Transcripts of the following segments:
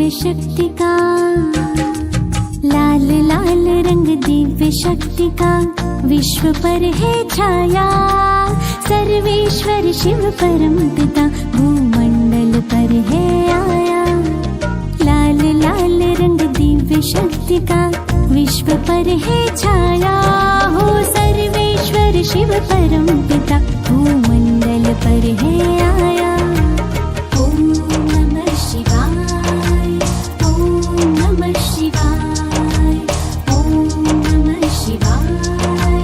दिव्य शक्ति का, लाल लाल रंग दिव्य शक्ति का, विश्व पर है छाया। सर्वेश्वर शिव परम पिता भूमंडल पर है आया। लाल लाल रंग दिव्य शक्ति का, विश्व पर है छाया। हो सर्वेश्वर शिव परम पिता भूमंडल पर है आया। ओम नमः शिवाय, ओम नमः शिवाय, ओम नमः शिवाय,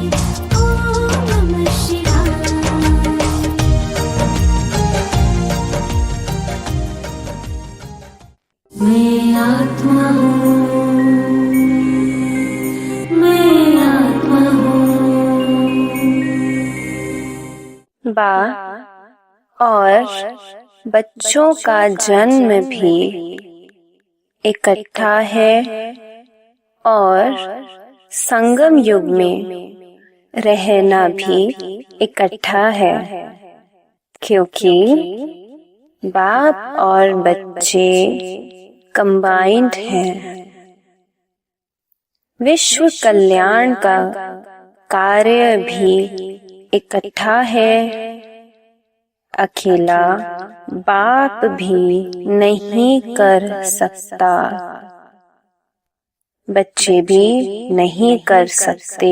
ओम नमः शिवाय। मैं आत्मा हूँ, मैं आत्मा हूँ। बा और बच्चों का जन्म भी इकट्ठा है और संगम युग में रहना भी इकट्ठा है, क्योंकि बाप और बच्चे कंबाइंड हैं। विश्व कल्याण का कार्य भी इकट्ठा है। अकेला बाप भी नहीं कर सकता, बच्चे भी नहीं कर सकते।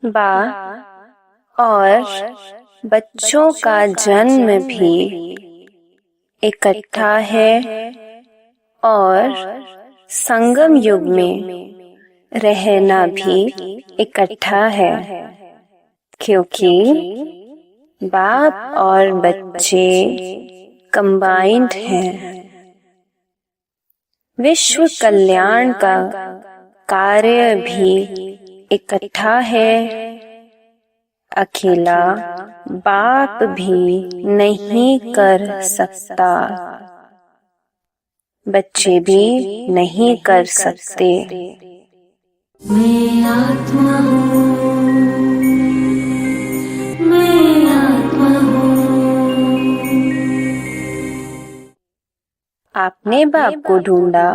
बा और बच्चों का जन्म भी इकट्ठा है और संगम युग में रहना भी इकट्ठा है, क्योंकि बाप और बच्चे कंबाइंड हैं। विश्व कल्याण का कार्य भी इकट्ठा है। अकेला बाप भी नहीं कर सकता, बच्चे भी नहीं कर सकते। मैं आत्मा हूँ, मैं आत्मा हूँ। आपने बाप को ढूंढा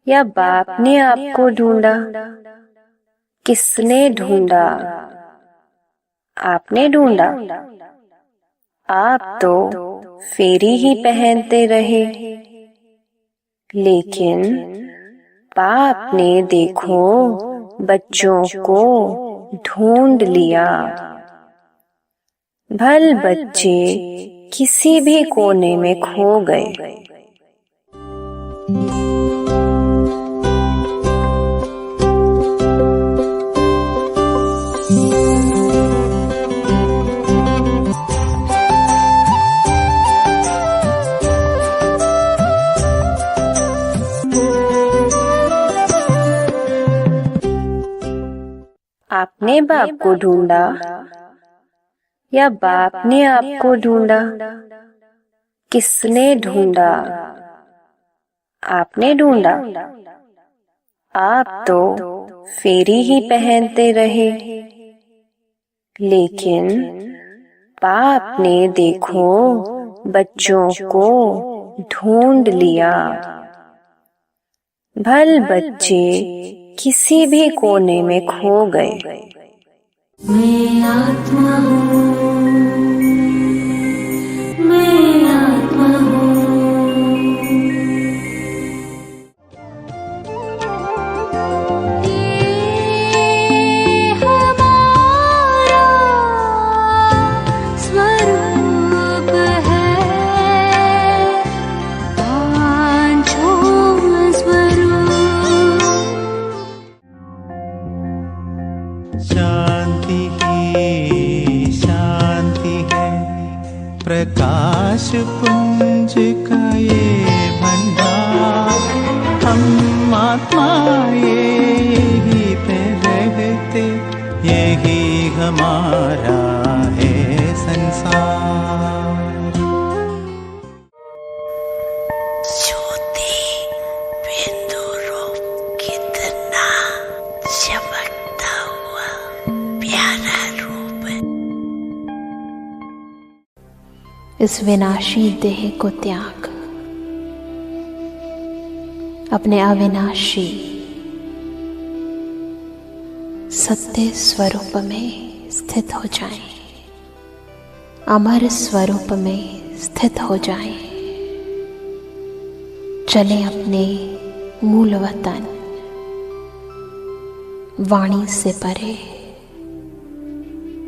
या बाप ने आपको ढूंढा? किसने ढूंढा? आपने ढूंढा। आप तो फेरी ही पहनते रहे, लेकिन बाप ने देखो बच्चों को ढूंढ लिया। भल बच्चे किसी भी कोने में खो गए। आपने बाप को ढूंढा या बाप ने आपको ढूंढा? किसने ढूंढा? आपने ढूंढा। आप तो फेरी ही पहनते रहे, लेकिन बाप ने देखो बच्चों को ढूंढ लिया। भल बच्चे किसी भी कोने में खो गए। मैं आत्मा हूँ, मैं आत्मा हूँ। ये हमारा स्वरूप है, पांचों स्वरूप। शांति ही शांति है, प्रकाश पुंज का ये भंडार। हम आत्माएं यही पे रहते, यही हमारा इस विनाशी देह को त्याग अपने अविनाशी सत्य स्वरूप में स्थित हो जाएं, अमर स्वरूप में स्थित हो जाएं। चले अपने मूल वतन वाणी से परे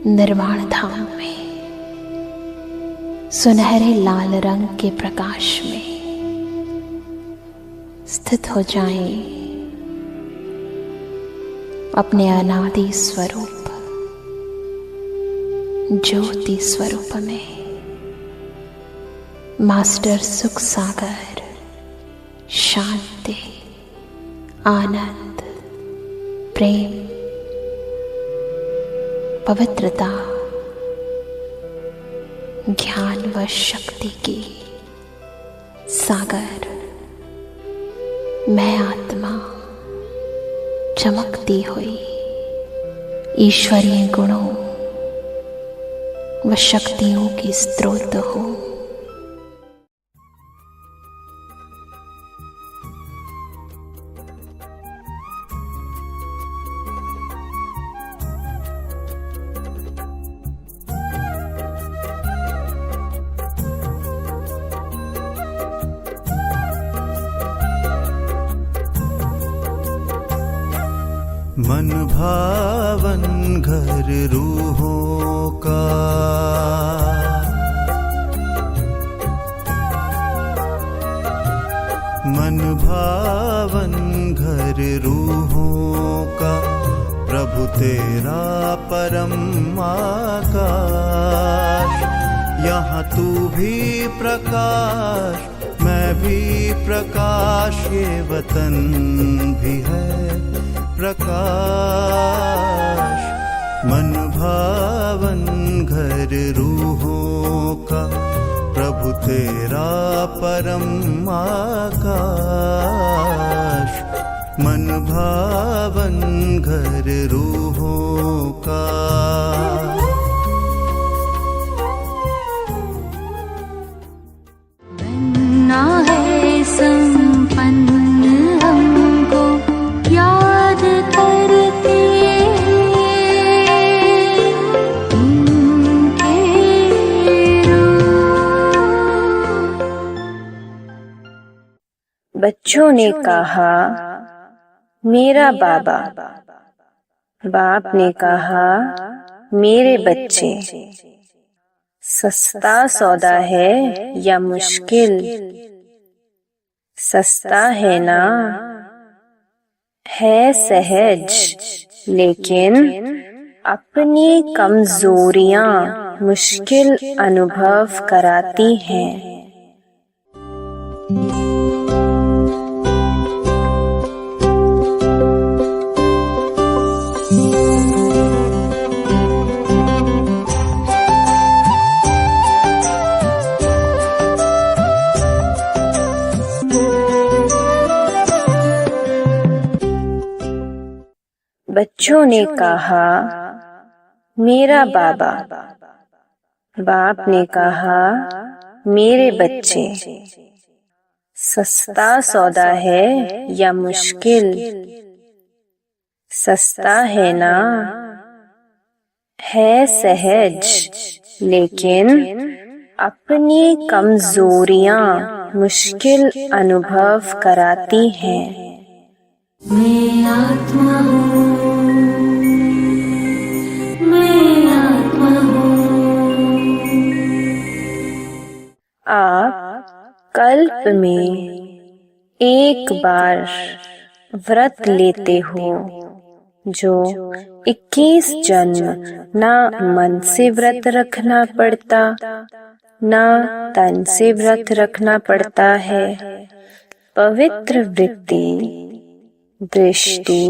निर्वाण धाम में, सुनहरे लाल रंग के प्रकाश में स्थित हो जाएं, अपने अनादि स्वरूप ज्योति स्वरूप में। मास्टर सुख सागर, शांति, आनंद, प्रेम, पवित्रता, ज्ञान व शक्ति की सागर मैं आत्मा चमकती हुई ईश्वरीय गुणों व शक्तियों की स्रोत हूँ। मन भावन घर रूहों का, मन भावन घर रूहों का, प्रभु तेरा परम आकाश। यहाँ तू भी प्रकाश, मैं भी प्रकाश, ये वतन भी है प्रकाश। मन भावन घर रूहों का, प्रभु तेरा परम आकाश। मन भावन घर रूहों का। बनना है संपन्न हमको याद करके उनके रूप। बच्चों ने कहा मेरा बाबा, बाप ने कहा मेरे बच्चे। सस्ता सौदा है या मुश्किल? सस्ता है ना, है सहज, लेकिन अपनी कमजोरियां मुश्किल अनुभव कराती हैं। बच्चों ने कहा मेरा बाबा, बाप ने कहा मेरे बच्चे। सस्ता सौदा है या मुश्किल? सस्ता है ना, है सहज, लेकिन अपनी कमजोरियां मुश्किल अनुभव कराती हैं। मैं आत्मा हूँ, मैं आत्मा हूँ। आप कल्प में एक बार व्रत लेते हो, जो 21 जन्म ना मन से व्रत रखना पड़ता, ना तन से व्रत रखना पड़ता है। पवित्र वृत्ति, दृष्टि,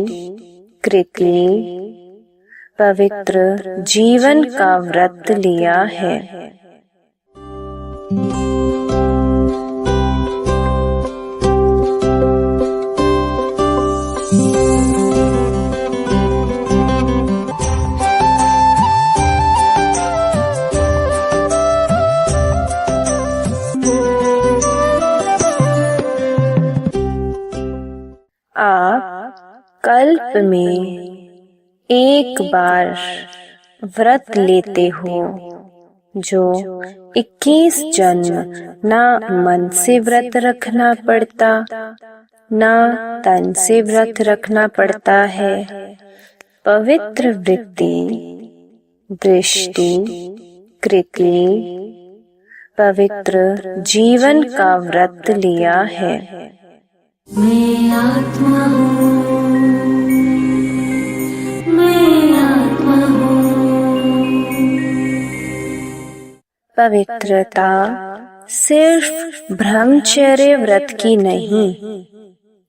कृति, पवित्र जीवन का व्रत लिया है। कल्प में एक बार व्रत लेते हो, जो 21 जन्म ना मन से व्रत रखना पड़ता, ना तन से व्रत रखना पड़ता है। पवित्र वृत्ति, दृष्टि, कृति, पवित्र जीवन का व्रत लिया है। मैं आत्मा हूँ, मैं आत्मा हूँ। पवित्रता सिर्फ ब्रह्मचर्य व्रत की नहीं,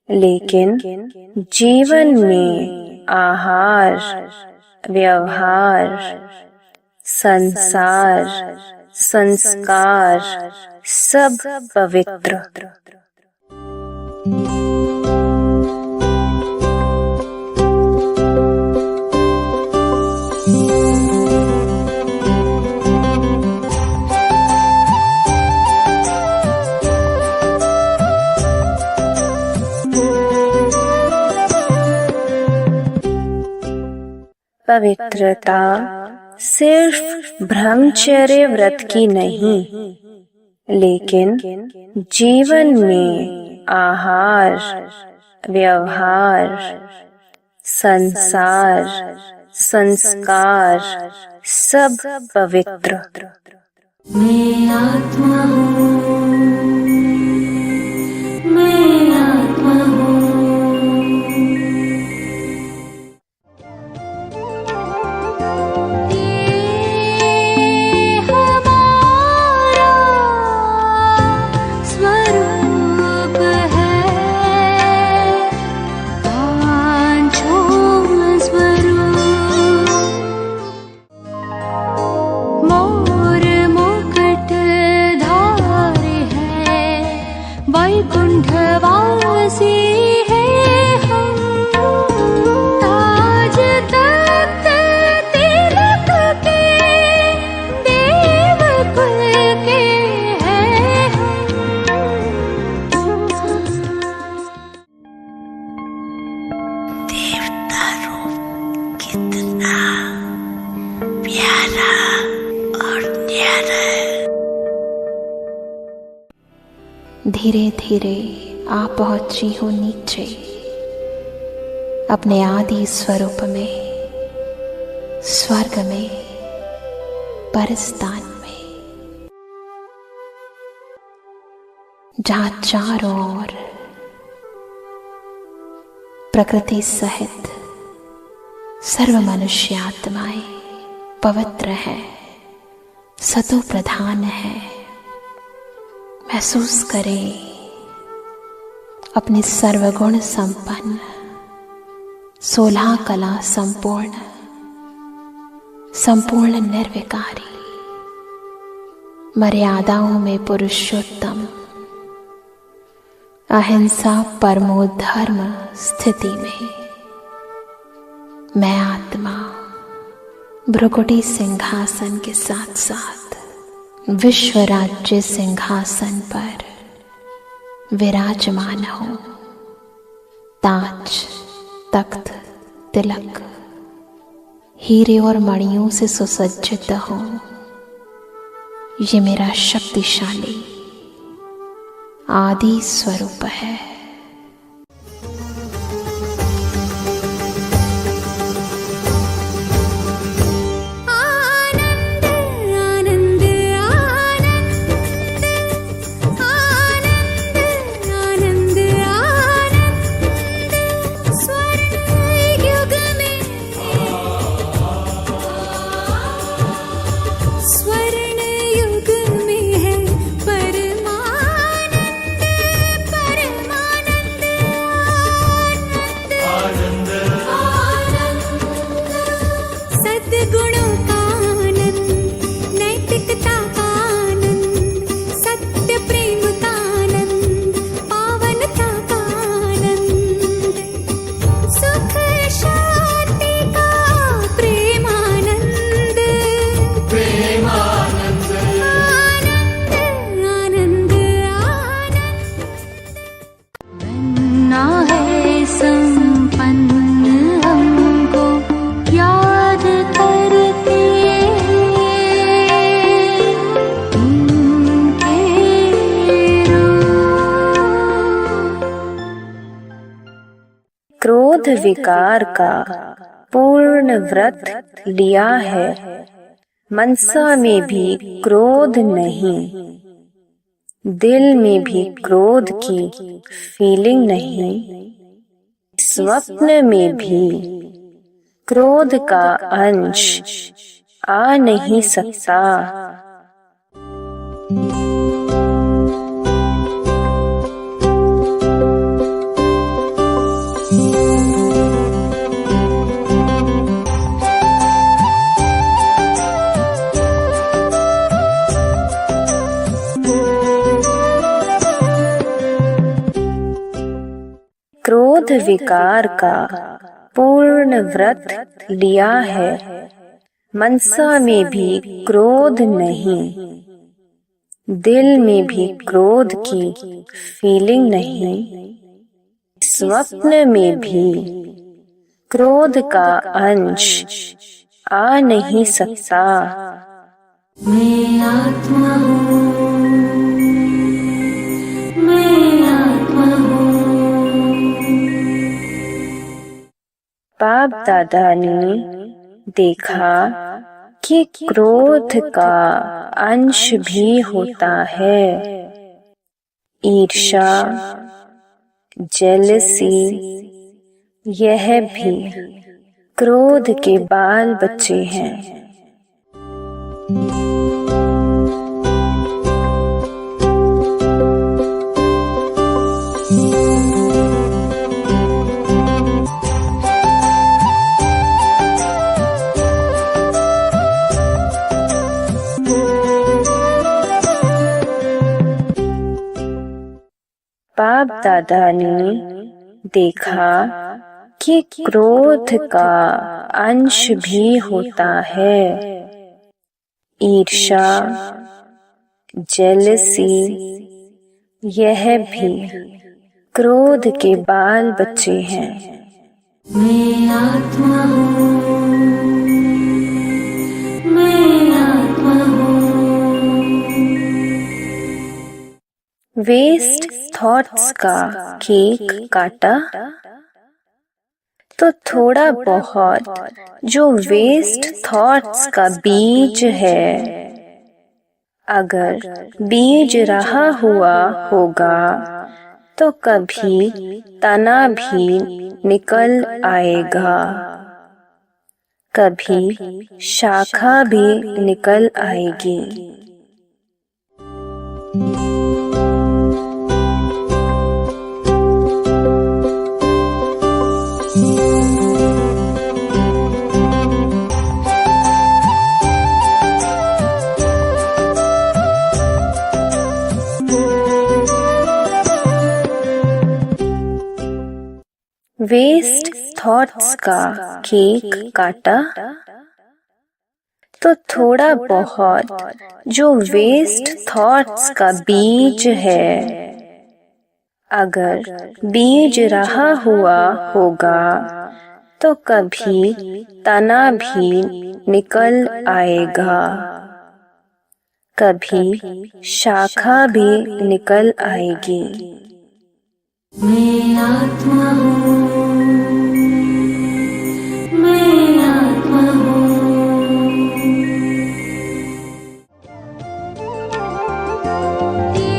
लेकिन जीवन में आहार, व्यवहार, संसार, संस्कार सब पवित्र। पवित्रता सिर्फ ब्रह्मचर्य व्रत की नहीं, लेकिन जीवन में आहार, व्यवहार, संसार, संस्कार सब पवित्र। मैं आत्मा हूँ, मैं आत्मा हूँ। धीरे धीरे आ पहुंची हूँ नीचे, अपने आदि स्वरूप में, स्वर्ग में, परस्तान में, जहाँ चारों ओर प्रकृति सहित सर्व मनुष्य आत्माएं पवित्र है, सतो प्रधान है। महसूस करें अपने सर्वगुण संपन्न, 16 कला संपूर्ण, संपूर्ण निर्विकारी, मर्यादाओं में पुरुषोत्तम, अहिंसा परमो धर्म स्थिति में मैं आत्मा भ्रुकुटी सिंहासन के साथ साथ विश्व राज्य सिंहासन पर विराजमान हूँ। ताज, तख्त, तिलक, हीरे और मणियों से सुसज्जित हूँ। ये मेरा शक्तिशाली आदि स्वरूप है। स्वर्ण युग में है परमानंद, परमानंद। क्रोध विकार का पूर्ण व्रत लिया है, मनसा में भी क्रोध नहीं, दिल में भी क्रोध की फीलिंग नहीं, स्वप्न में भी क्रोध का अंश आ नहीं सकता। क्रोध विकार का पूर्ण व्रत लिया है, मनसा में भी क्रोध नहीं, दिल में भी क्रोध की फीलिंग नहीं, स्वप्न में भी क्रोध का अंश आ नहीं सकता। मैं आत्मा हूँ, मैं आत्मा हूँ। बाप दादा ने देखा कि क्रोध का अंश भी होता है। ईर्ष्या, जेलसी, यह भी क्रोध के बाल बच्चे हैं। बाप दादा ने देखा कि क्रोध का अंश भी होता है। ईर्ष्या, जेलसी, यह भी क्रोध के बाल बच्चे हैं। मैं आत्मा हूँ, मैं आत्मा हूँ। वेस्ट थॉट्स का केक काटा तो थोड़ा बहुत जो वेस्ट थॉट्स का बीज है, अगर बीज रहा हुआ होगा तो कभी तना भी निकल आएगा, कभी शाखा भी निकल आएगी। वेस्ट थॉट्स का केक काटा तो थोड़ा बहुत जो वेस्ट थॉट्स का बीज है, अगर बीज रहा हुआ होगा तो कभी तना भी निकल आएगा, कभी शाखा भी निकल आएगी। मैं आत्मा हूँ, मैं आत्मा हूँ। ये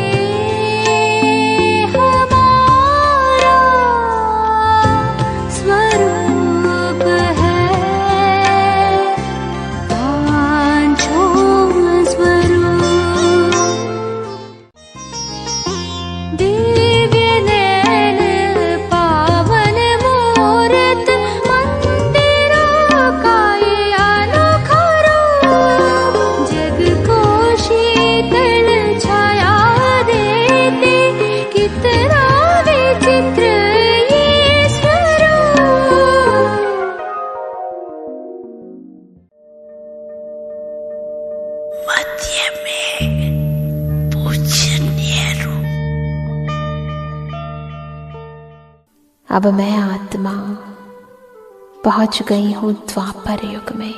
हमारा स्वरूप है, पांचों स्वरूप। दिव्य नैन पावन मूरत मंदिरों का ये अनोखा रूप, जग को शीतल छाया देते, कितना विचित्र ये स्वरूप। मध्य में पूजनीय रूप। अब मैं आत्मा पहुंच गई हूं द्वापर युग में,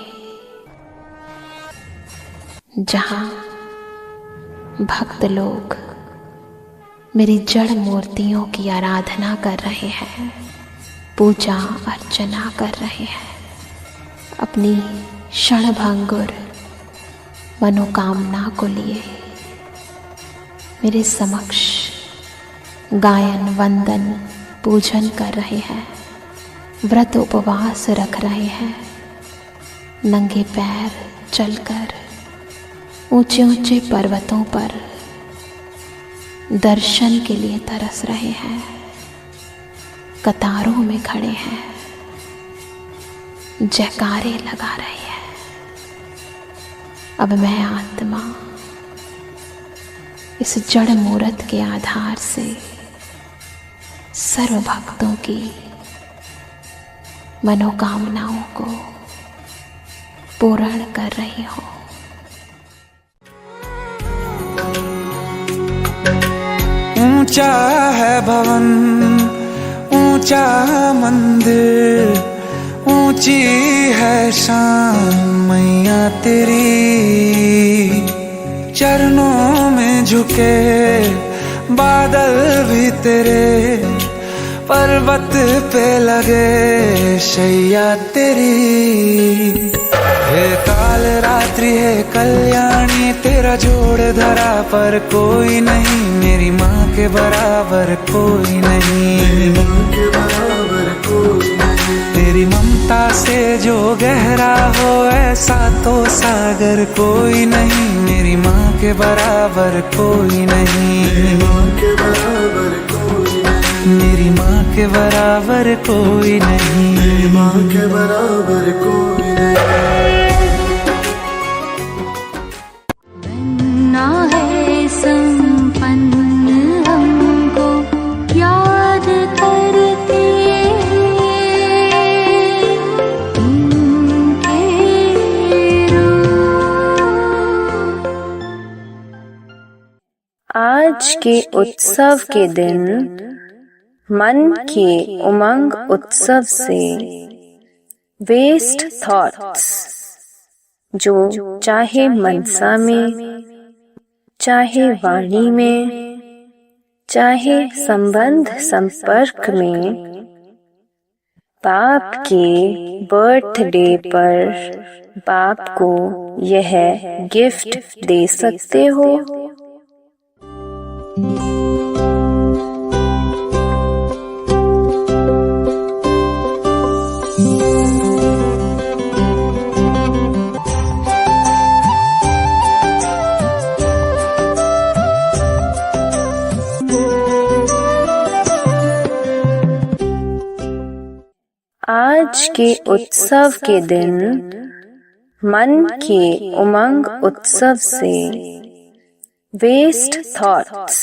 जहां भक्त लोग मेरी जड़ मूर्तियों की आराधना कर रहे हैं। पूजा अर्चना कर रहे हैं, अपनी क्षणभंगुर मनोकामना को लिए मेरे समक्ष गायन वंदन पूजन कर रहे हैं, व्रत उपवास रख रहे हैं, नंगे पैर चलकर ऊंचे ऊंचे पर्वतों पर दर्शन के लिए तरस रहे हैं, कतारों में खड़े हैं, जयकारे लगा रहे हैं। अब मैं आत्मा इस जड़ मूरत के आधार से सर्व भक्तों की मनोकामनाओं को पूर्ण कर रही हूँ। ऊंचा है भवन, ऊंचा मंदिर, ऊंची है शान मैया तेरी। चरणों में झुके बादल भी तेरे, पर्वत पे लगे शैया तेरी। हे काल रात्रि है कल्याणी, तेरा जोड़ धरा पर कोई नहीं, मेरी माँ के बराबर कोई नहीं। तेरी ममता से जो गहरा हो ऐसा तो सागर कोई नहीं, मेरी माँ के बराबर कोई नहीं। मेरी माँ के बराबर कोई नहीं, मेरी माँ के बराबर कोई नहीं। बनना है संपन्न हमको याद करके इनके रूप। आज के उत्सव के दिन मन के उमंग उत्सव से वेस्ट थॉट्स, जो चाहे मनसा में, चाहे वाणी में, चाहे संबंध संपर्क में, बाप के बर्थडे पर बाप को यह गिफ्ट दे सकते हो। आज के उत्सव के दिन मन के उमंग उत्सव से वेस्ट थॉट्स,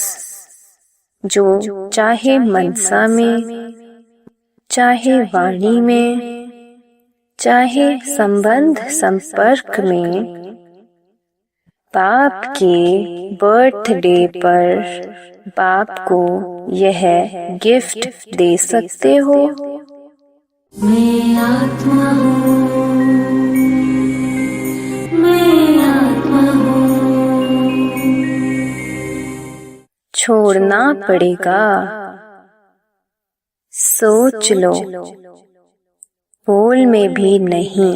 जो चाहे मनसा में, चाहे वाणी में, चाहे संबंध संपर्क में, बाप के बर्थडे पर बाप को यह गिफ्ट दे सकते हो। मैं आत्मा हूँ, मैं आत्मा हूँ। छोड़ना पड़ेगा, सोच लो, बोल में भी नहीं,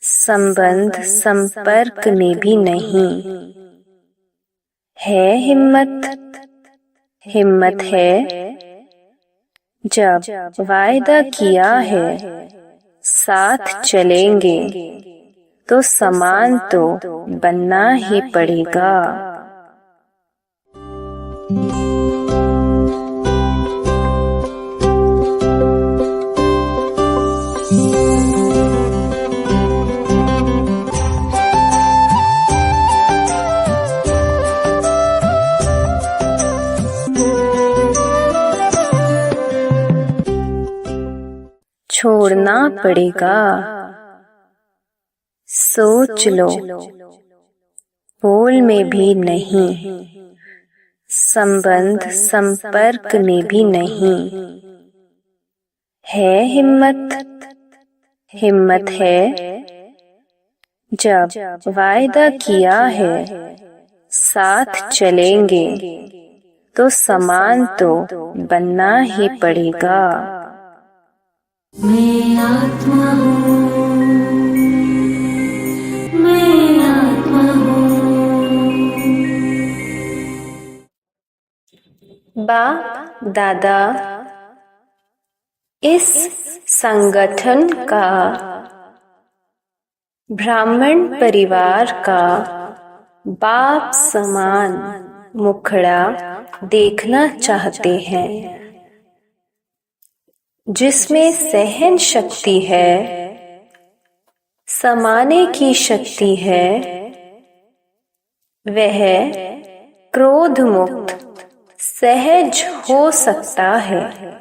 संबंध संपर्क में भी नहीं। है हिम्मत, हिम्मत है जब वायदा किया है साथ चलेंगे तो समान तो बनना ही पड़ेगा। छोड़ना पड़ेगा, सोच लो, बोल में भी नहीं, संबंध संपर्क में भी नहीं। है हिम्मत, हिम्मत है जब वायदा किया है साथ चलेंगे तो समान तो बनना ही पड़ेगा। मैं आत्मा हूँ, मैं आत्मा हूँ। बाप दादा इस संगठन का, ब्राह्मण परिवार का बाप समान मुखड़ा देखना चाहते हैं, जिसमें सहन शक्ति है, समाने की शक्ति है। वह क्रोध मुक्त सहज हो सकता है।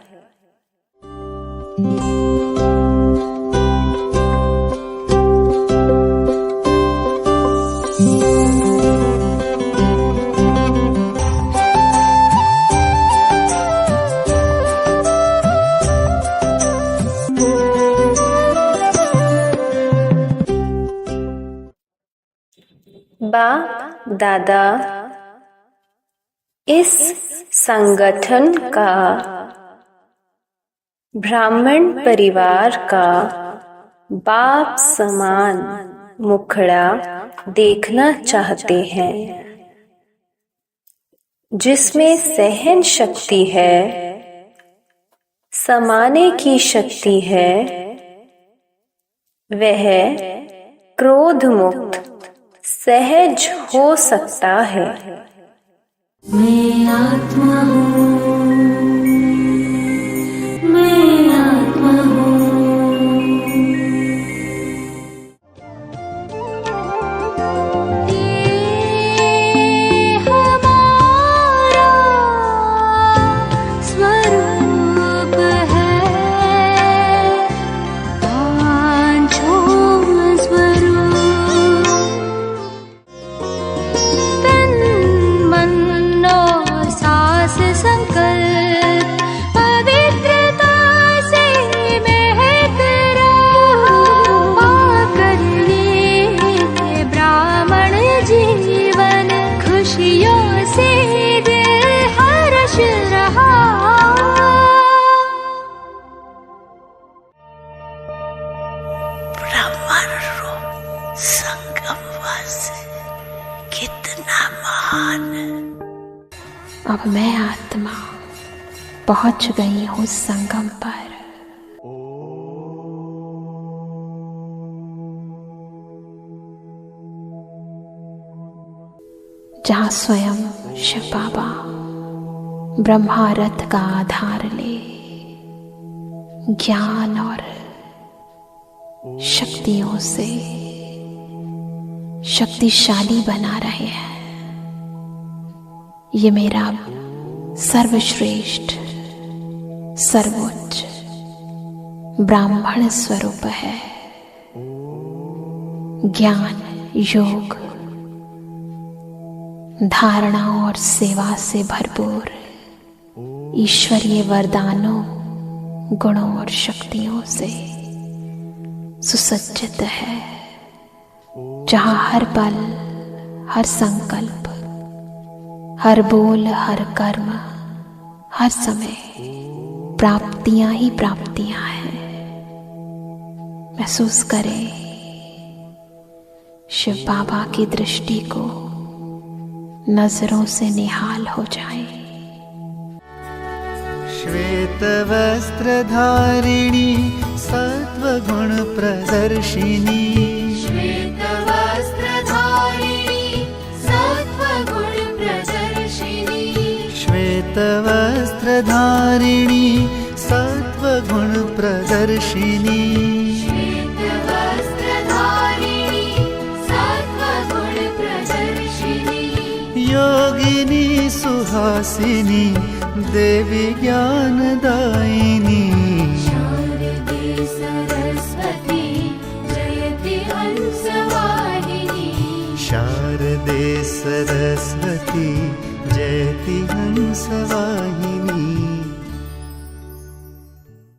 बाप दादा इस संगठन का, ब्राह्मण परिवार का बाप समान मुखड़ा देखना चाहते हैं, जिसमें सहन शक्ति है, समाने की शक्ति है। वह क्रोध मुक्त सहज हो सकता है। मैं आत्मा हूँ, मैं आत्मा हूँ। ये हमारा स्वरूप है, पांचों स्वरूप। संकल्प पवित्रता से महक रहा, पाकर ये ब्राह्मण जीवन खुशियों से दिल हर्ष रहा। ब्राह्मण रूप संगमवासी कितना महान। अब मैं आत्मा पहुंच गई हूँ संगम पर। जहाँ स्वयं शिव बाबा ब्रह्मा रथ का आधार ले ज्ञान और शक्तियों से शक्तिशाली बना रहे हैं। ये मेरा सर्वश्रेष्ठ सर्वोच्च ब्राह्मण स्वरूप है। ज्ञान, योग, धारणा और सेवा से भरपूर ईश्वरीय वरदानों, गुणों और शक्तियों से सुसज्जित है। जहाँ हर पल, हर संकल्प, हर बोल, हर कर्म, हर समय प्राप्तियां ही प्राप्तियां हैं। महसूस करें शिव बाबा की दृष्टि को नजरों से निहाल हो जाए। श्वेत वस्त्र धारिणी सत्वगुण प्रदर्शिनी, श्वेत वस्त्र धारिणी सत्वगुण प्रदर्शिनी, श्वेत वस्त्र धारिणी सत्वगुण प्रदर्शिनी, श्वेत वस्त्र धारिणी सत्वगुण प्रदर्शिनी, योगिनी सुहासिनी देवी ज्ञानदायिनी, शारदे सरस्वती जयति हंसवाहिनी, शारदे सरस्वती जयति हंसवाहिनी।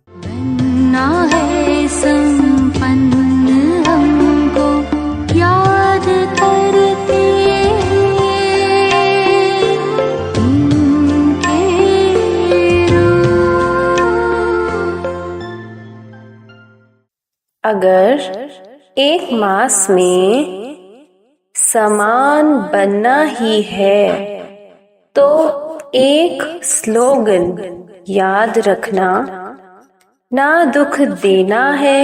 बनना है संपन्न हमको याद करके, अगर एक मास में समान बनना ही है तो एक स्लोगन याद रखना, ना दुख देना है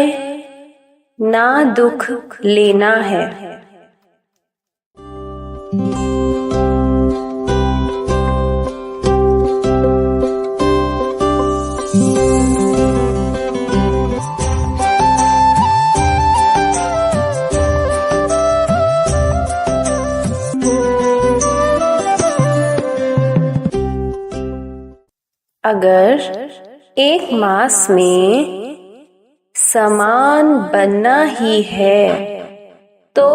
ना दुख लेना है। अगर एक मास में समान बनना ही है तो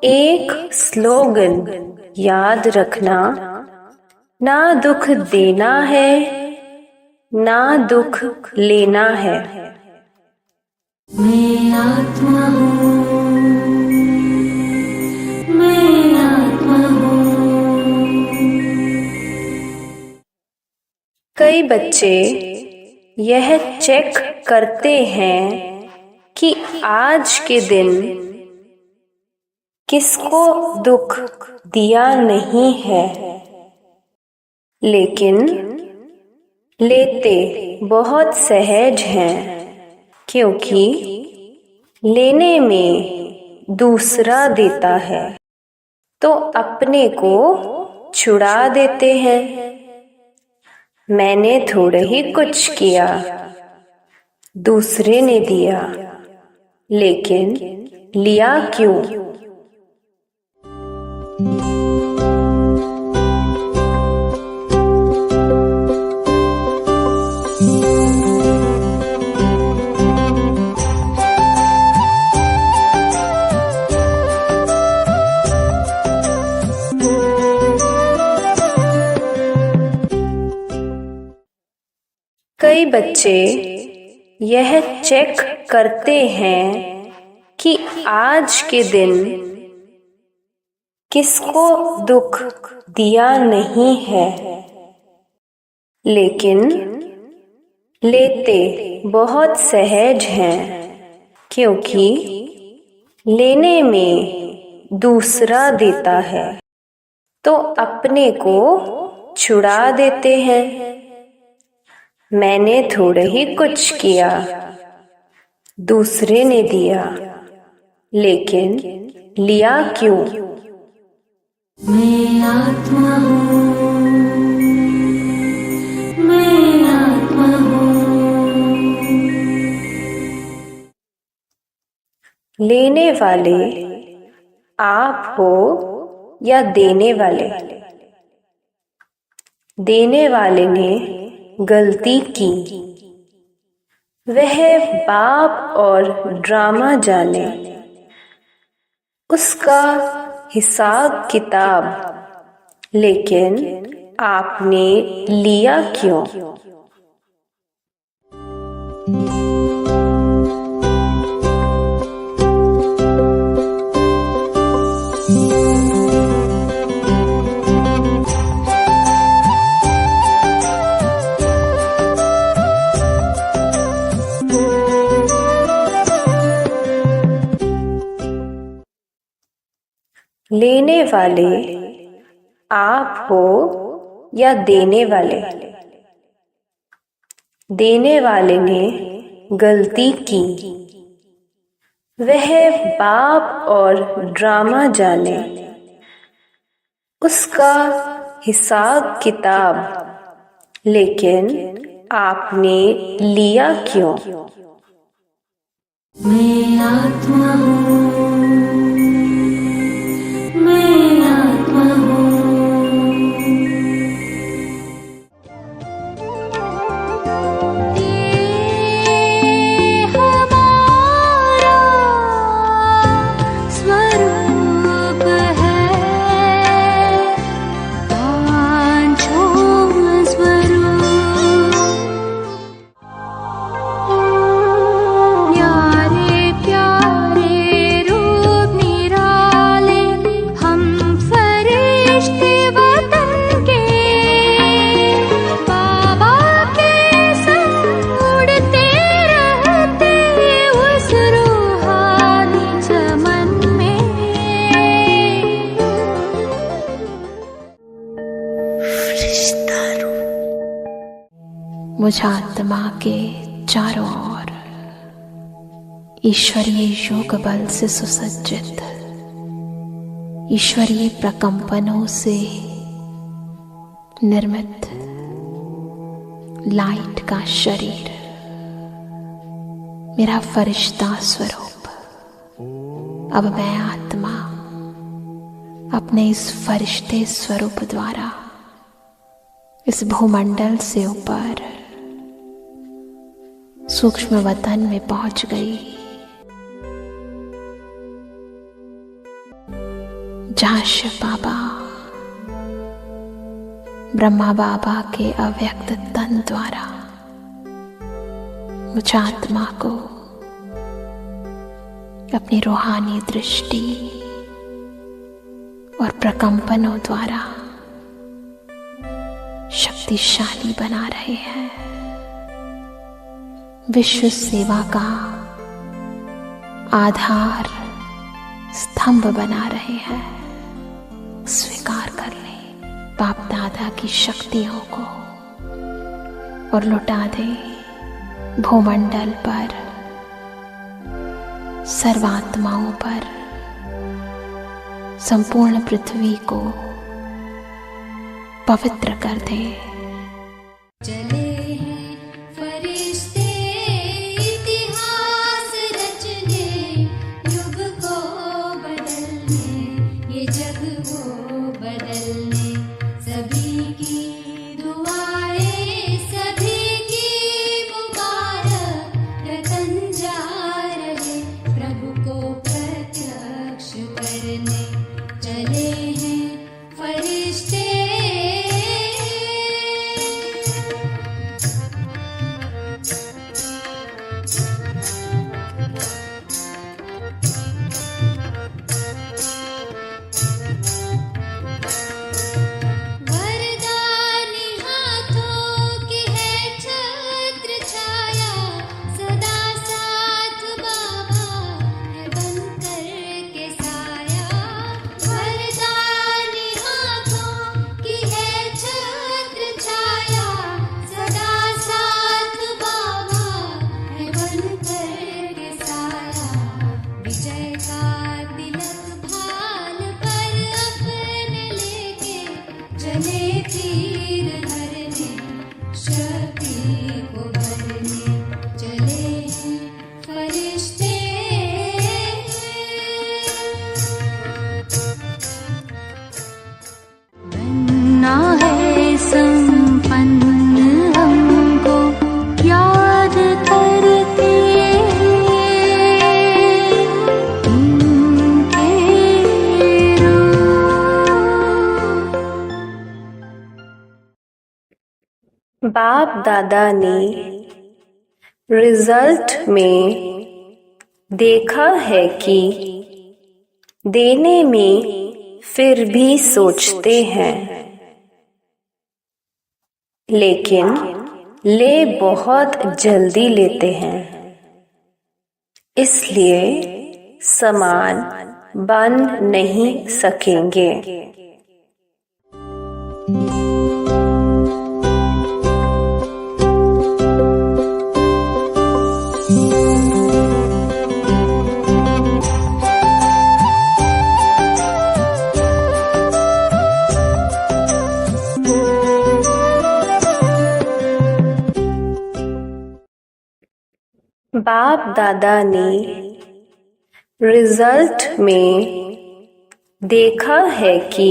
एक स्लोगन याद रखना, ना दुख देना है ना दुख लेना है। मैं आत्मा हूँ, मैं आत्मा हूँ। कई बच्चे यह चेक करते हैं कि आज के दिन किसको दुख दिया नहीं है, लेकिन लेते बहुत सहज हैं, क्योंकि लेने में दूसरा देता है तो अपने को छुड़ा देते हैं। मैंने थोड़े ही कुछ किया, दूसरे ने दिया, लेकिन लिया क्यों? कई बच्चे यह चेक करते हैं कि आज के दिन किसको दुख दिया नहीं है, लेकिन लेते बहुत सहज हैं, क्योंकि लेने में दूसरा देता है तो अपने को छुड़ा देते हैं। मैंने थोड़े ही कुछ किया, दूसरे ने दिया, लेकिन लिया क्यों? मैं आत्मा हूँ, मैं आत्मा हूँ। लेने वाले आप हो या देने वाले? देने वाले ने गलती की, वह बाप और ड्रामा जाने, उसका हिसाब किताब, लेकिन आपने लिया क्यों? लेने वाले आप हो या देने वाले? देने वाले ने गलती की, वह बाप और ड्रामा जाने, उसका हिसाब किताब, लेकिन आपने लिया क्यों? मैं आत्मा हूँ, मैं आत्मा हूँ। ये हमारा स्वरूप है, पांचों स्वरूप। प्यारे प्यारे मुझ आत्मा के चारों ओर ईश्वरीय योग बल से सुसज्जित, ईश्वरीय प्रकंपनों से निर्मित लाइट का शरीर, मेरा फरिश्ता स्वरूप, अब मैं आत्मा अपने इस फरिश्ते स्वरूप द्वारा इस भूमंडल से ऊपर सूक्ष्म वतन में पहुंच गई, जहां शिव बाबा ब्रह्मा बाबा के अव्यक्त तन द्वारा मुझ आत्मा को अपनी रूहानी दृष्टि और प्रकंपनों द्वारा शक्तिशाली बना रहे हैं, विश्व सेवा का आधार स्तंभ बना रहे हैं। स्वीकार कर ले बाप दादा की शक्तियों को और लुटा दे भूमंडल पर, सर्वात्माओं पर, संपूर्ण पृथ्वी को पवित्र कर दे। चले हैं फरिश्ते इतिहास रचने, युग को बदलने, ये जग को बदलने, सभी की दुआएं, सभी की मुबारक, रतन जा रहे प्रभु को प्रत्यक्ष करने। चले हैं फरिश्ते वरदानी हाथों की है छत्र छाया, सदा साथ बाबा है बनकर के साया। वरदानी हाथों की है छत्र छाया, सदा साथ बाबा है बनकर के साया। विजय का तिलक भाल पर अपने लेके चले तीर धरने, शक्ति को भरने। चले हैं फरिश्ते बनना है संपन्न हमको याद करके उनके बाप दादा ने रिजल्ट में देखा है कि देने में फिर भी सोचते हैं, लेकिन ले बहुत जल्दी लेते हैं, इसलिए समान बन नहीं सकेंगे। बाप दादा ने रिजल्ट में देखा है कि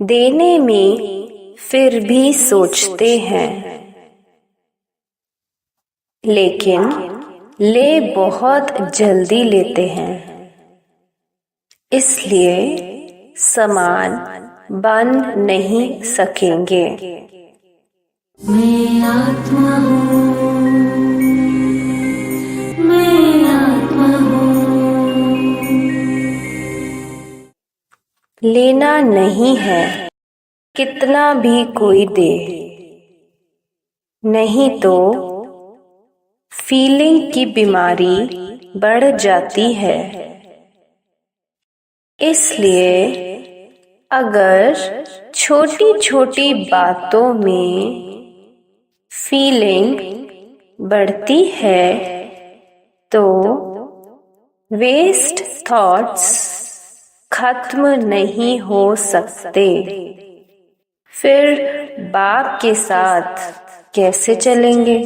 देने में फिर भी सोचते हैं, लेकिन ले बहुत जल्दी लेते हैं, इसलिए समान बन नहीं सकेंगे। मैं आत्मा हूँ, मैं आत्मा हूँ। लेना नहीं है कितना भी कोई दे, नहीं तो फीलिंग की बीमारी बढ़ जाती है। इसलिए अगर छोटी छोटी बातों में फीलिंग बढ़ती है तो वेस्ट थॉट्स खत्म नहीं हो सकते। फिर बाप के साथ कैसे चलेंगे?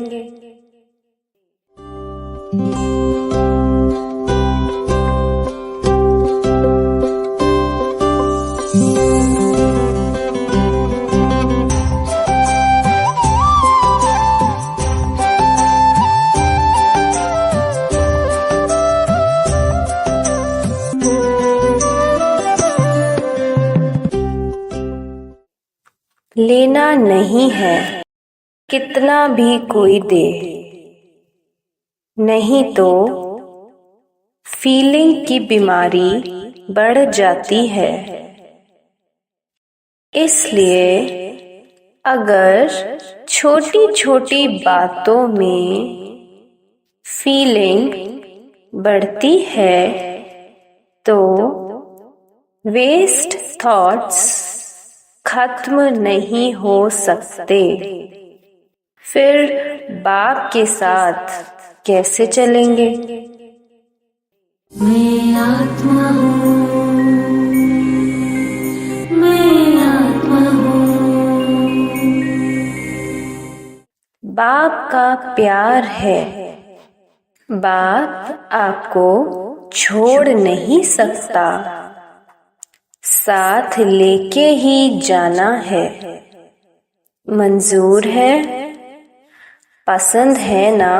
लेना नहीं है कितना भी कोई दे, नहीं तो फीलिंग की बीमारी बढ़ जाती है। इसलिए अगर छोटी छोटी बातों में फीलिंग बढ़ती है तो वेस्ट थॉट्स खत्म नहीं हो सकते। फिर बाप के साथ कैसे चलेंगे? मैं आत्मा हूँ, मैं आत्मा हूँ। बाप का प्यार है, बाप आपको छोड़ नहीं सकता, साथ लेके ही जाना है। मंजूर है, पसंद है ना?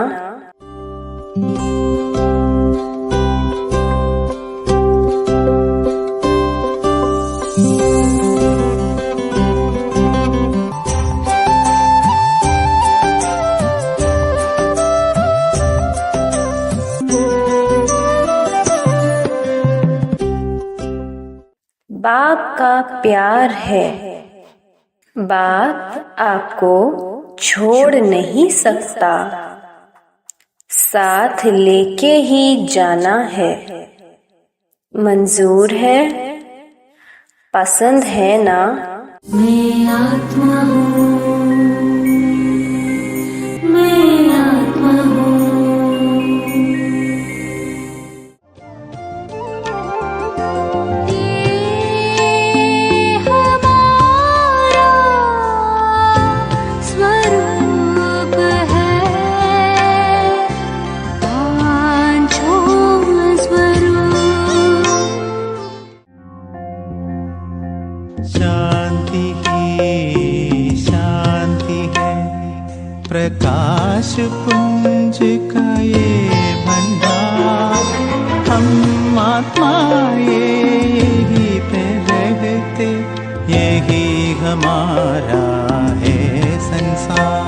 बाप का प्यार है, बाप आपको छोड़ नहीं सकता, साथ लेके ही जाना है। मंजूर है, पसंद है ना? मैं आत्मा हूँ, मैं आत्मा हूँ। शांति ही शांति है, प्रकाश पुंज का ये भंडार। हम आत्माएं यही पे रहते, यही हमारा है संसार।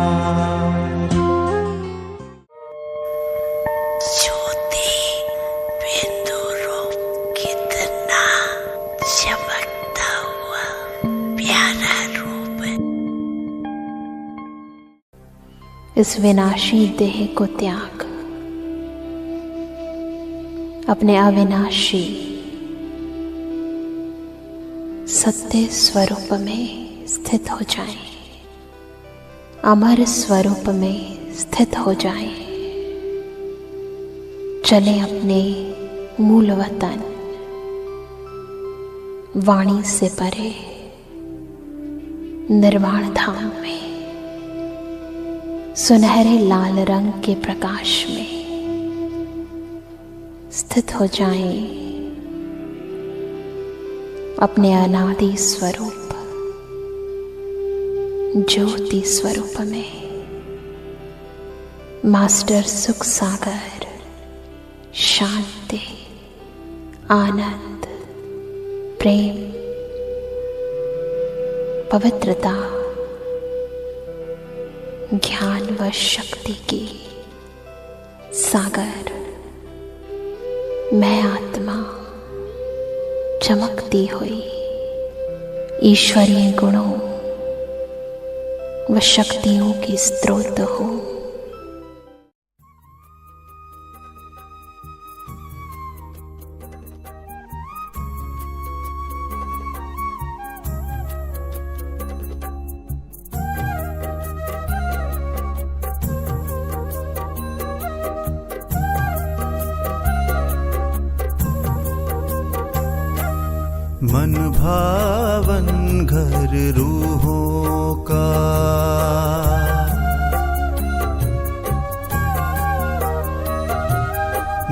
ज्योति बिंदु रूप कितना चमकता हुआ प्यारा रूप है। इस विनाशी देह को त्याग अपने अविनाशी सत्य स्वरूप में स्थित हो जाएं, अमर स्वरूप में स्थित हो जाएं। चले अपने मूल वतन वाणी से परे निर्वाण धाम में, सुनहरे लाल रंग के प्रकाश में स्थित हो जाएं, अपने अनादि स्वरूप ज्योति स्वरूप में। मास्टर सुख सागर, शांति, आनंद, प्रेम, पवित्रता, ज्ञान व शक्ति की सागर मैं आत्मा चमकती हुई ईश्वरीय गुणों व शक्तियों की स्रोत हूँ। मन भावन घर रूहों का,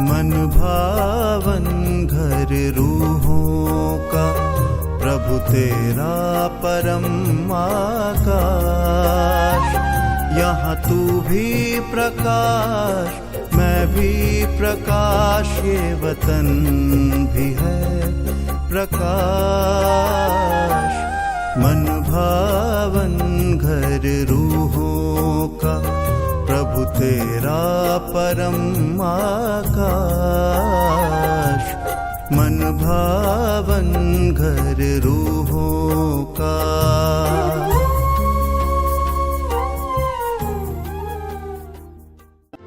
मन भावन घर रूहों का, प्रभु तेरा परम आकाश। यहाँ तू भी प्रकाश, मैं भी प्रकाश, ये वतन भी है प्रकाश। मन भावन घर रूहों का, प्रभु तेरा परम आकाश। मन भावन घर रूहों का।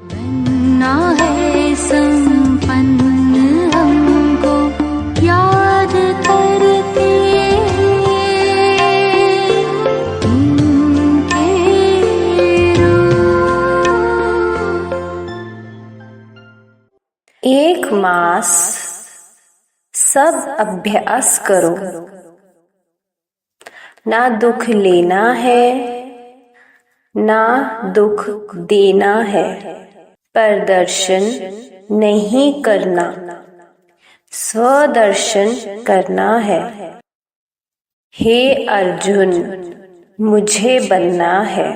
बनना है संपन्न हमको याद करके उनके रूप। एक मास सब अभ्यास करो, ना दुख लेना है ना दुख देना है, प्रदर्शन नहीं करना, स्वदर्शन करना है। हे अर्जुन, मुझे बनना है।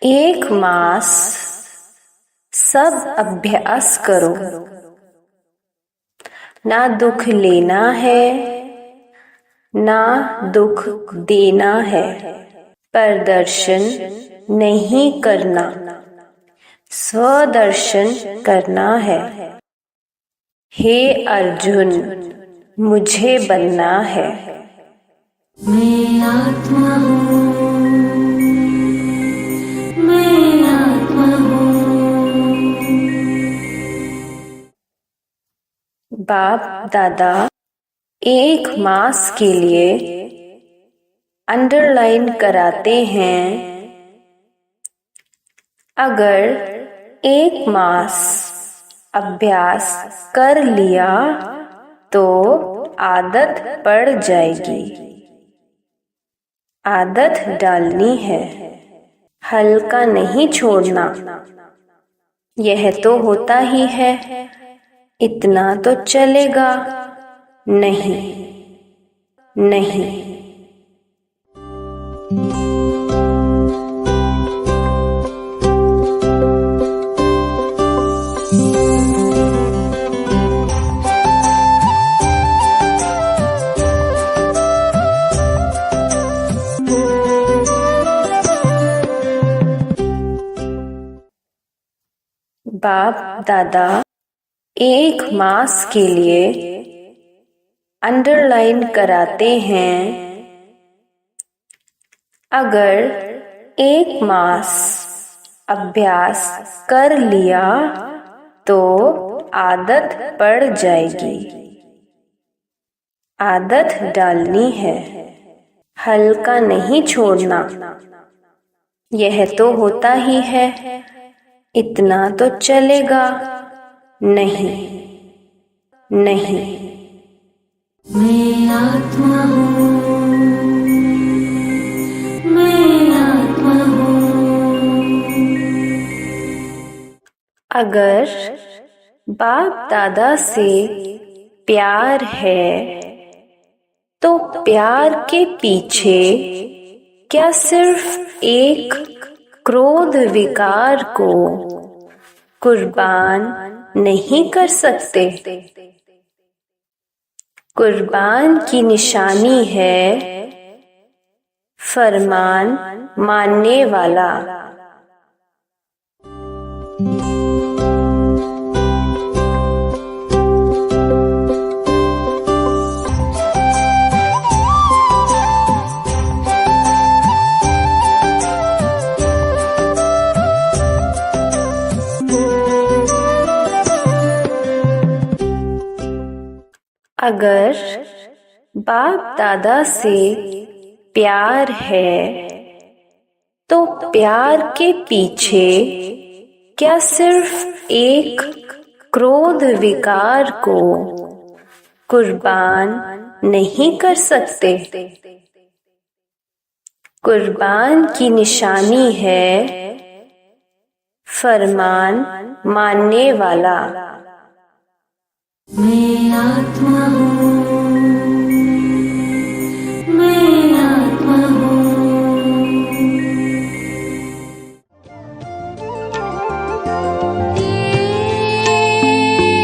एक मास सब अभ्यास करो, ना दुख लेना है ना दुख देना है, प्रदर्शन नहीं करना, स्वदर्शन करना है। हे अर्जुन, मुझे बनना है। मैं आत्मा हूँ, मैं आत्मा हूँ। बाप दादा एक मास के लिए अंडरलाइन कराते हैं, अगर एक मास अभ्यास कर लिया तो आदत पड़ जाएगी। आदत डालनी है, हल्का नहीं छोड़ना। यह तो होता ही है, इतना तो चलेगा नहीं, नहीं। बाप दादा एक मास के लिए अंडरलाइन कराते हैं, अगर एक मास अभ्यास कर लिया तो आदत पड़ जाएगी। आदत डालनी है, हल्का नहीं छोड़ना। यह तो होता ही है, इतना तो चलेगा नहीं, नहीं। मैं आत्मा हूँ, मैं आत्मा हूँ। अगर बाप दादा से प्यार है तो प्यार के पीछे क्या सिर्फ एक क्रोध विकार को कुर्बान नहीं कर सकते? कुर्बान की निशानी है फरमान मानने वाला। अगर बाप दादा से प्यार है तो प्यार के पीछे क्या सिर्फ एक क्रोध विकार को कुर्बान नहीं कर सकते? कुर्बान की निशानी है फरमान मानने वाला। मैं आत्मा हूँ, मैं आत्मा हूँ। ये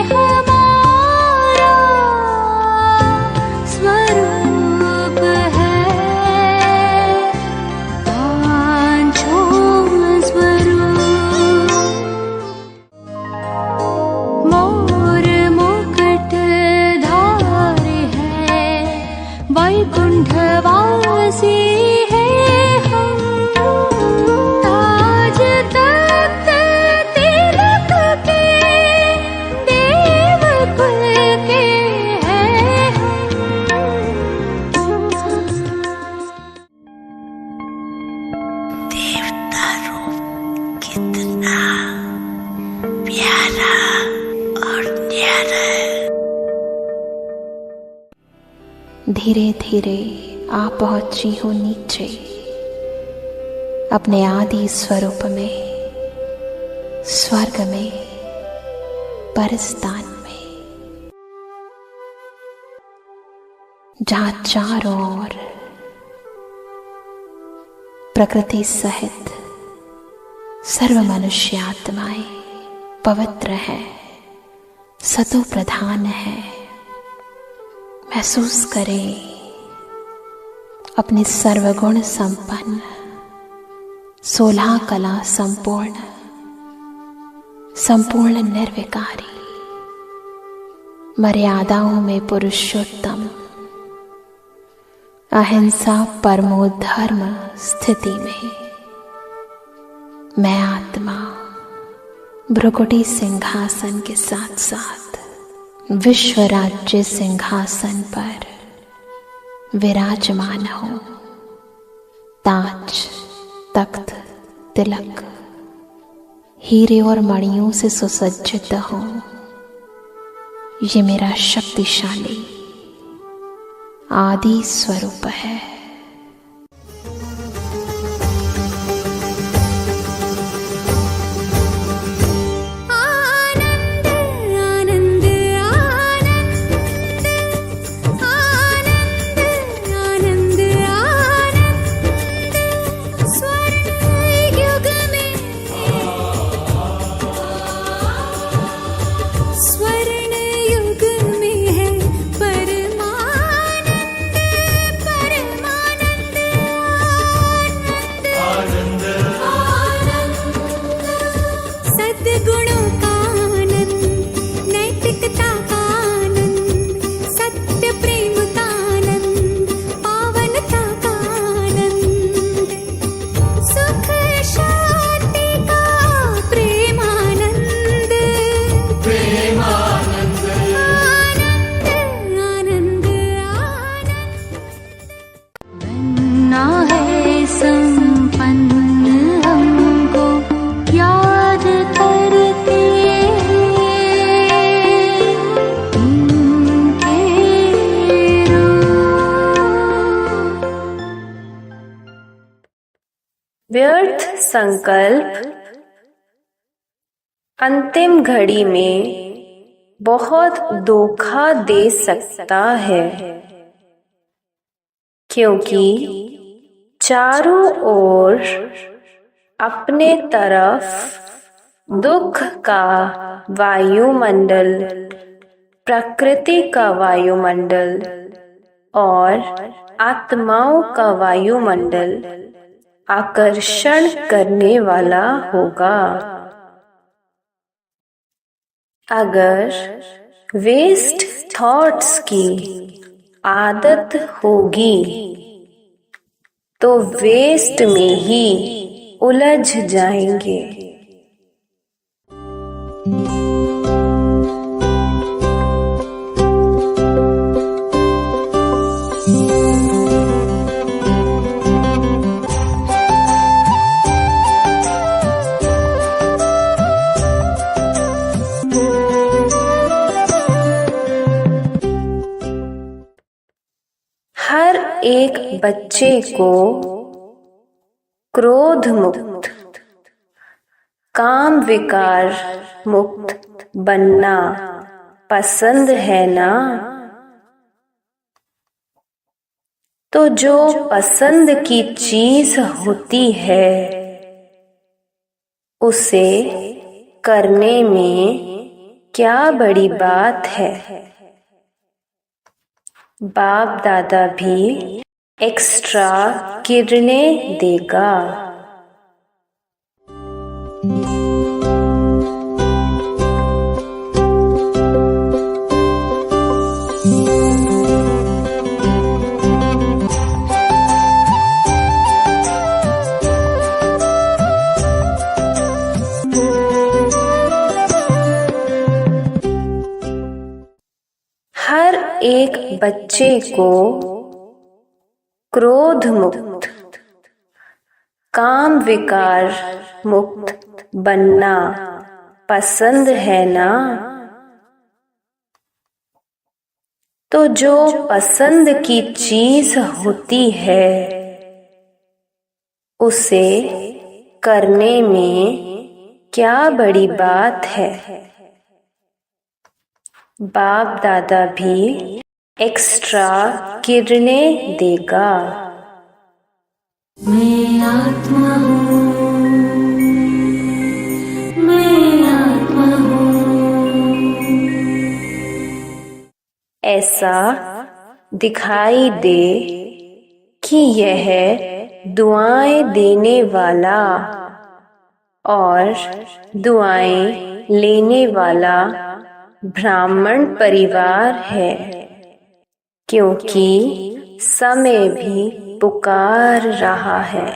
हमारा स्वरूप है, पांचों स्वरूप। मोर मुकुट धारे है, वैकुंठ वासी है हम। ताज तख्त तिलक के देव कुल के हैं देवता रूप कितना प्यारा और न्यारा है। धीरे धीरे आप पहुंची हो नीचे अपने आदि स्वरूप में, स्वर्ग में, परस्तान में, जहां चारों ओर प्रकृति सहित सर्व मनुष्य आत्माएं पवित्र है, सतो प्रधान है। महसूस करें अपने सर्वगुण संपन्न, 16 कला संपूर्ण, संपूर्ण निर्विकारी, मर्यादाओं में पुरुषोत्तम, अहिंसा परमो धर्म स्थिति में मैं आत्मा भ्रुकुटी सिंहासन के साथ साथ विश्व राज्य सिंहासन पर विराजमान हूँ। ताज, तख्त, तिलक, हीरे और मणियों से सुसज्जित हूँ। ये मेरा शक्तिशाली आदि स्वरूप है। व्यर्थ संकल्प अंतिम घड़ी में बहुत धोखा दे सकता है, क्योंकि चारों ओर अपने तरफ दुख का वायुमंडल, प्रकृति का वायुमंडल और आत्माओं का वायुमंडल आकर्षण करने वाला होगा। अगर वेस्ट थॉट्स की आदत होगी तो वेस्ट में ही उलझ जाएंगे। हर एक बच्चे को क्रोध मुक्त, काम विकार मुक्त बनना पसंद है ना? तो जो पसंद की चीज होती है उसे करने में क्या बड़ी बात है। बाप दादा भी एक्स्ट्रा किरणें देगा। हर एक बच्चे को क्रोध मुक्त, काम विकार मुक्त बनना पसंद है ना? तो जो पसंद की चीज होती है उसे करने में क्या बड़ी बात है। बाप दादा भी एक्स्ट्रा किरणें देगा। मैं आत्मा हूँ, मैं आत्मा हूँ। ऐसा दिखाई दे कि यह दुआएं देने वाला और दुआएं लेने वाला ब्राह्मण परिवार है, क्योंकि समय भी पुकार रहा है।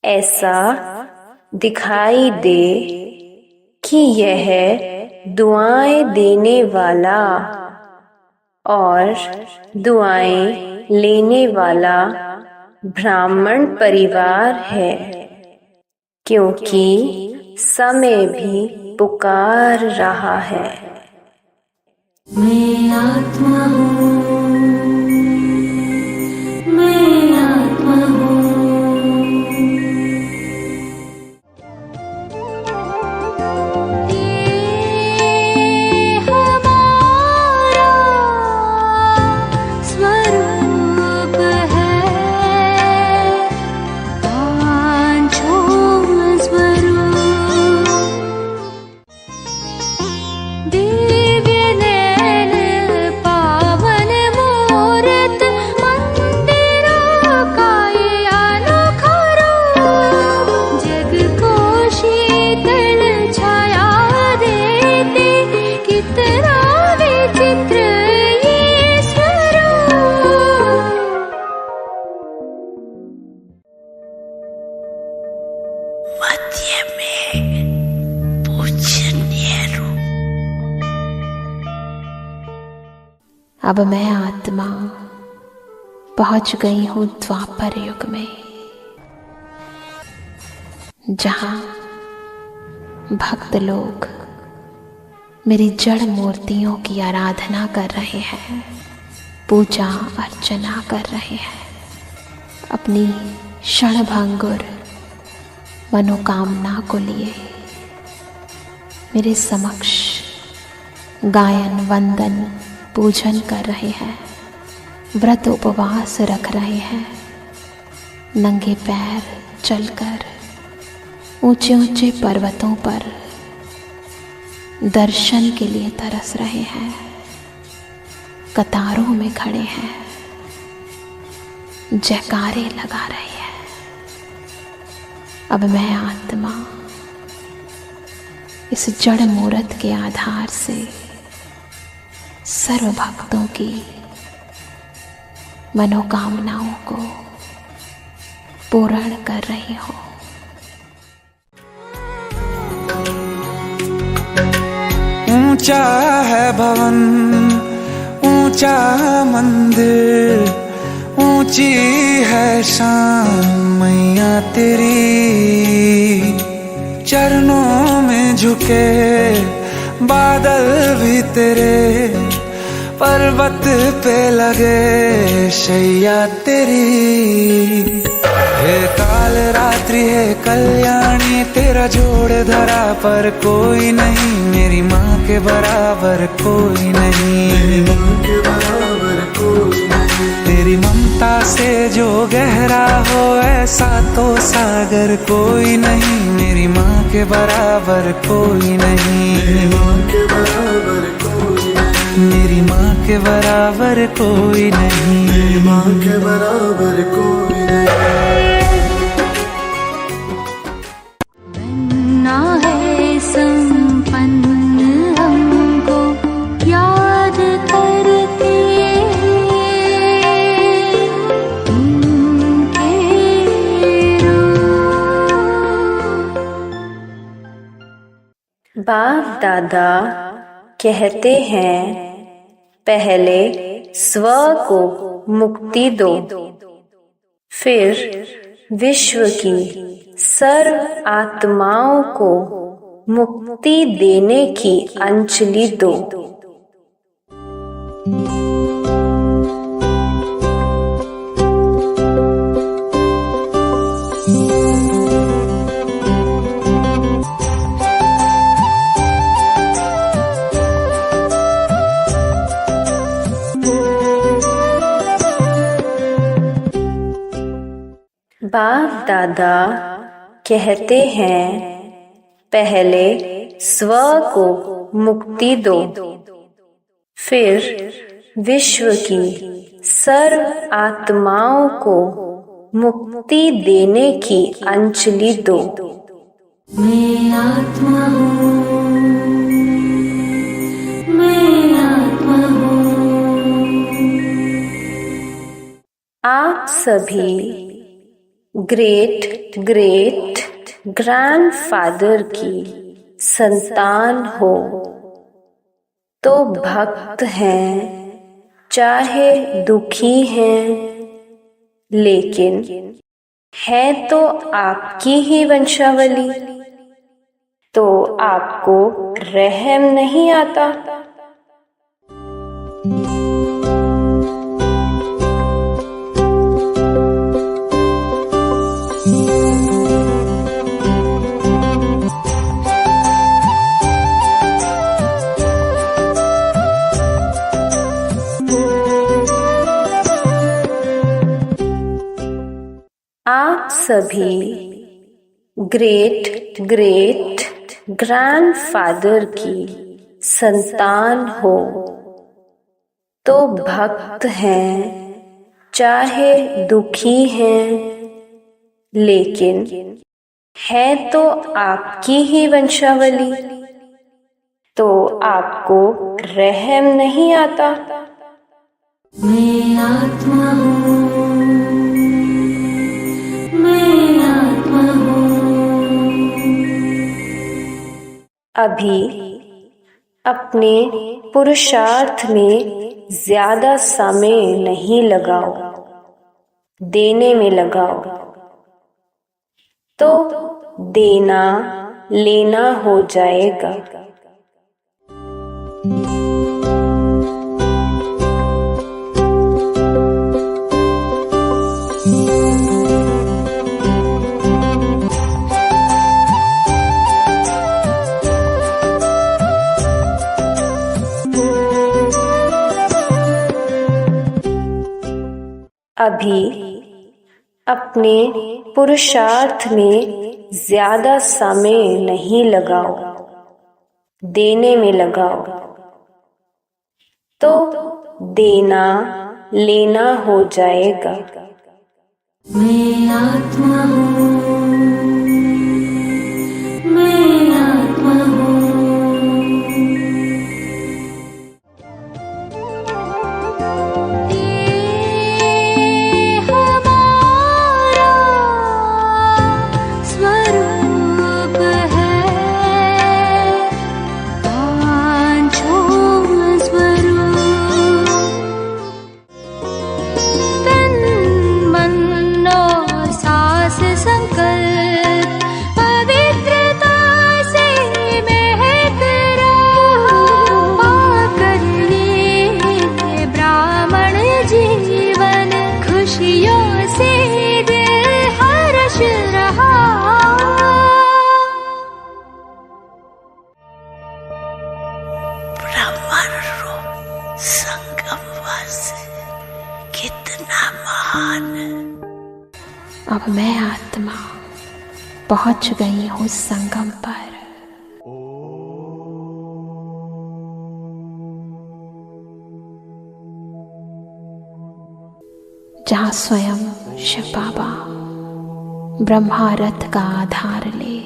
ऐसा दिखाई दे कि यह दुआएं देने वाला और दुआएं लेने वाला ब्राह्मण परिवार है, क्योंकि समय भी पुकार रहा है। मैं आत्मा हूँ, मैं आत्मा हूँ। मध्य में पूजनीय रूप। अब मैं आत्मा पहुंच गई हूं द्वापर युग में, जहां भक्त लोग मेरी जड़ मूर्तियों की आराधना कर रहे हैं, पूजा अर्चना कर रहे हैं, अपनी क्षणभंगुर मनोकामना को लिए मेरे समक्ष गायन वंदन पूजन कर रहे हैं, व्रत उपवास रख रहे हैं, नंगे पैर चलकर ऊंचे ऊंचे पर्वतों पर दर्शन के लिए तरस रहे हैं, कतारों में खड़े हैं, जयकारे लगा रहे हैं। अब मैं आत्मा इस जड़ मूर्त के आधार से सर्व भक्तों की मनोकामनाओं को पूर्ण कर रही हूँ। ऊंचा है भवन, ऊंचा मंदिर, ऊंची है शान मैया तेरी। चरणों में झुके बादल भी तेरे, पर्वत पे लगे शैया तेरी। हे काल रात्रि है कल्याणी, तेरा जोड़ धरा पर कोई नहीं, मेरी माँ के बराबर कोई नहीं। तेरी ममता से जो गहरा हो ऐसा तो सागर कोई नहीं, मेरी माँ के बराबर कोई नहीं। मेरी माँ के बराबर कोई नहीं, मेरी माँ के बराबर कोई नहीं। बनना है संपन्न हमको याद करके उनके बाप दादा कहते हैं, पहले स्व को मुक्ति दो, फिर विश्व की सर्व आत्माओं को मुक्ति देने की अंजलि दो। बाप दादा कहते हैं, पहले स्व को मुक्ति दो, फिर विश्व की सर्व आत्माओं को मुक्ति देने की अंजलि दो। मैं आत्मा हूँ, मैं आत्मा हूँ। आप सभी ग्रेट ग्रेट ग्रैंडफादर की संतान हो तो भक्त हैं, चाहे दुखी हैं, लेकिन है तो आपकी ही वंशावली, तो आपको रहम नहीं आता। आप सभी ग्रेट ग्रेट ग्रैंडफादर की संतान हो तो भक्त हैं, चाहे दुखी हैं, लेकिन है तो आपकी ही वंशावली, तो आपको रहम नहीं आता। मैं आत्मा हूँ, मैं आत्मा हूँ। अभी अपने पुरुषार्थ में ज्यादा समय नहीं लगाओ, देने में लगाओ, तो देना लेना हो जाएगा। अभी अपने पुरुषार्थ में ज्यादा समय नहीं लगाओ, देने में लगाओ, तो देना लेना हो जाएगा। मैं आत्मा हूँ, मैं आत्मा हूँ। स्वरूप है संगमवासी कितना महान। अब मैं आत्मा पहुंच गई हूँ संगम पर। जहाँ स्वयं शिव बाबा ब्रह्मा रथ का आधार ले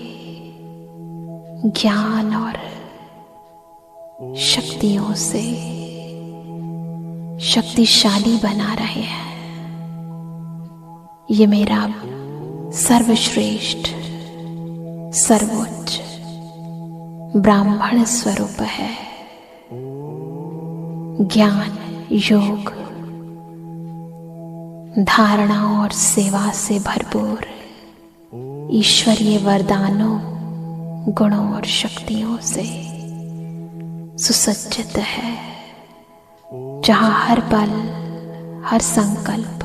ज्ञान और शक्तियों से शक्तिशाली बना रहे हैं। ये मेरा सर्वश्रेष्ठ सर्वोच्च ब्राह्मण स्वरूप है। ज्ञान, योग, धारणा और सेवा से भरपूर ईश्वरीय वरदानों, गुणों और शक्तियों से सुसज्जित है। जहाँ हर पल, हर संकल्प,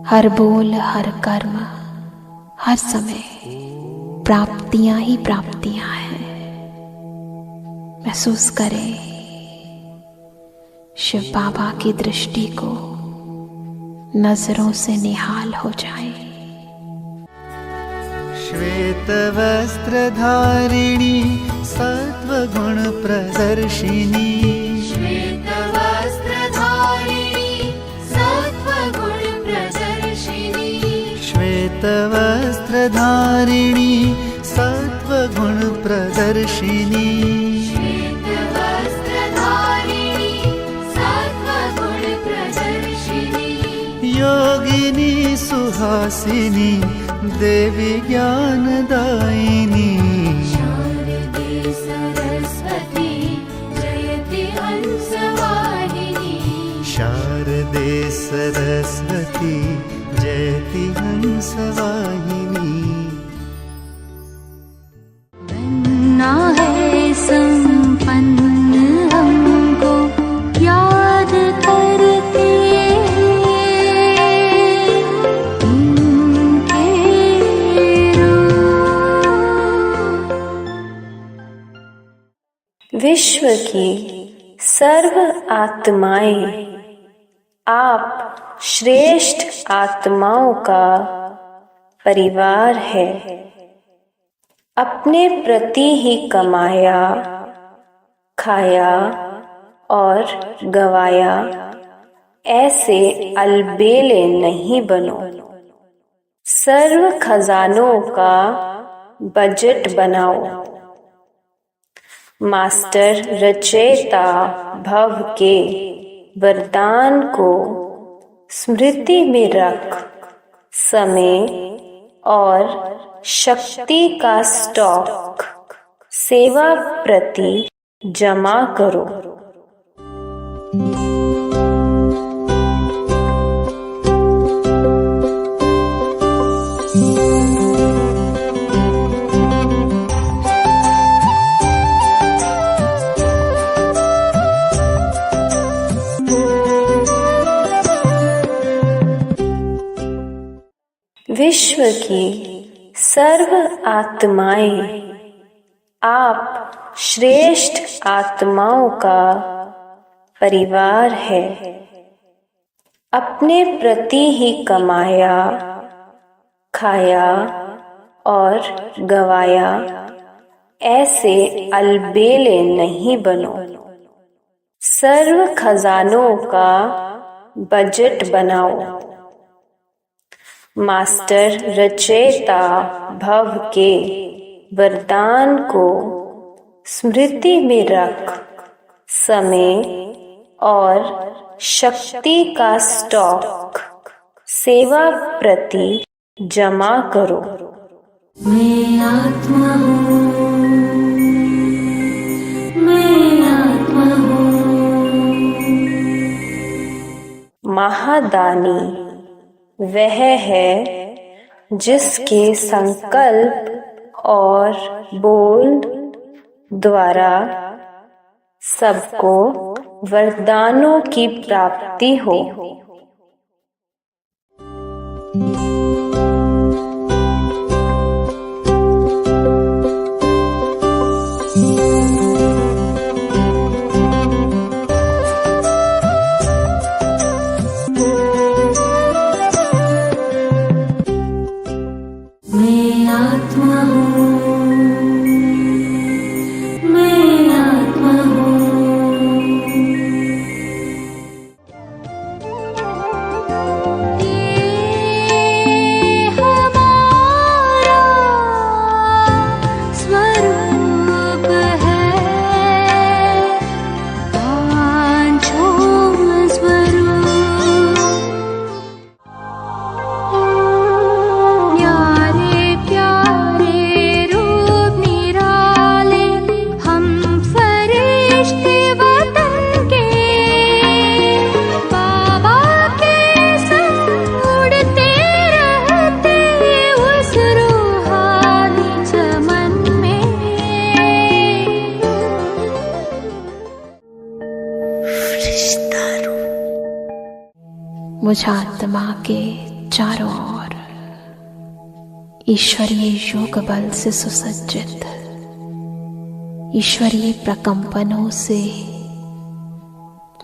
हर बोल, हर कर्म, हर समय प्राप्तियां ही प्राप्तियां हैं। महसूस करें शिव बाबा की दृष्टि को नजरों से निहाल हो जाए। श्वेत वस्त्र धारिणी सत्वगुण प्रदर्शिनी, श्वेत वस्त्र धारिणी सत्वगुण प्रदर्शिनी, श्वेत वस्त्र धारिणी सत्वगुण प्रदर्शिनी, श्वेत वस्त्र धारिणी सत्वगुण प्रदर्शिनी, योगिनी सुहासिनी देवी ज्ञानदायिनी, शारदे सरस्वती जयति हंसवाहिनी, शारदे सरस्वती जयति हंसवाहिनी। बनना है संपन्न हमको याद करके इनके विश्व की सर्व आत्माएं आप श्रेष्ठ आत्माओं का परिवार है। अपने प्रति ही कमाया, खाया और गवाया, ऐसे अलबेले नहीं बनो। सर्व खजानों का बजट बनाओ। मास्टर रचयिता भव के वरदान को स्मृति में रख समय और शक्ति का स्टॉक सेवा प्रति जमा करो। विश्व की सर्व आत्माएं आप श्रेष्ठ आत्माओं का परिवार है। अपने प्रति ही कमाया, खाया और गवाया, ऐसे अलबेले नहीं बनो। सर्व खजानों का बजट बनाओ। मास्टर रचयिता भव के वरदान को स्मृति में रख समय और शक्ति का स्टॉक सेवा प्रति जमा करो। मैं आत्मा हूँ, मैं आत्मा हूँ। महादानी वह है जिसके संकल्प और बोल द्वारा सबको वरदानों की प्राप्ति हो। मुझ आत्मा के चारों ओर ईश्वरीय योग बल से सुसज्जित, ईश्वरीय प्रकंपनों से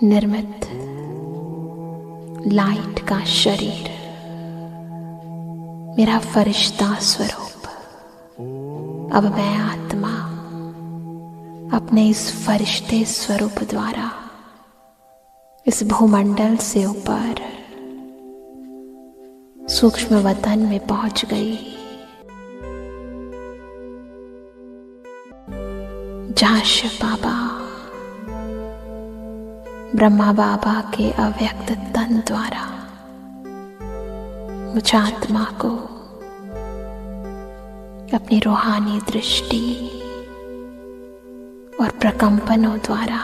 निर्मित लाइट का शरीर, मेरा फरिश्ता स्वरूप, अब मैं आत्मा अपने इस फरिश्ते स्वरूप द्वारा इस भूमंडल से ऊपर सूक्ष्म वतन में पहुंच गई, जहां शिव बाबा ब्रह्मा बाबा के अव्यक्त तन द्वारा मुझ आत्मा को अपनी रूहानी दृष्टि और प्रकंपनों द्वारा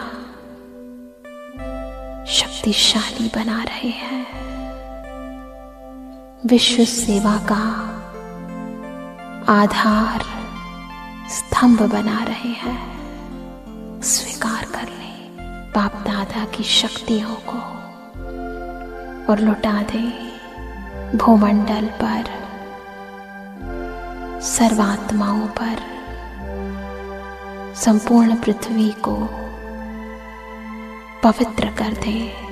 शक्तिशाली बना रहे हैं, विश्व सेवा का आधार स्तंभ बना रहे हैं। स्वीकार कर ले बाप दादा की शक्तियों को और लुटा दे भूमंडल पर, सर्वात्माओं पर, संपूर्ण पृथ्वी को पवित्र कर दे।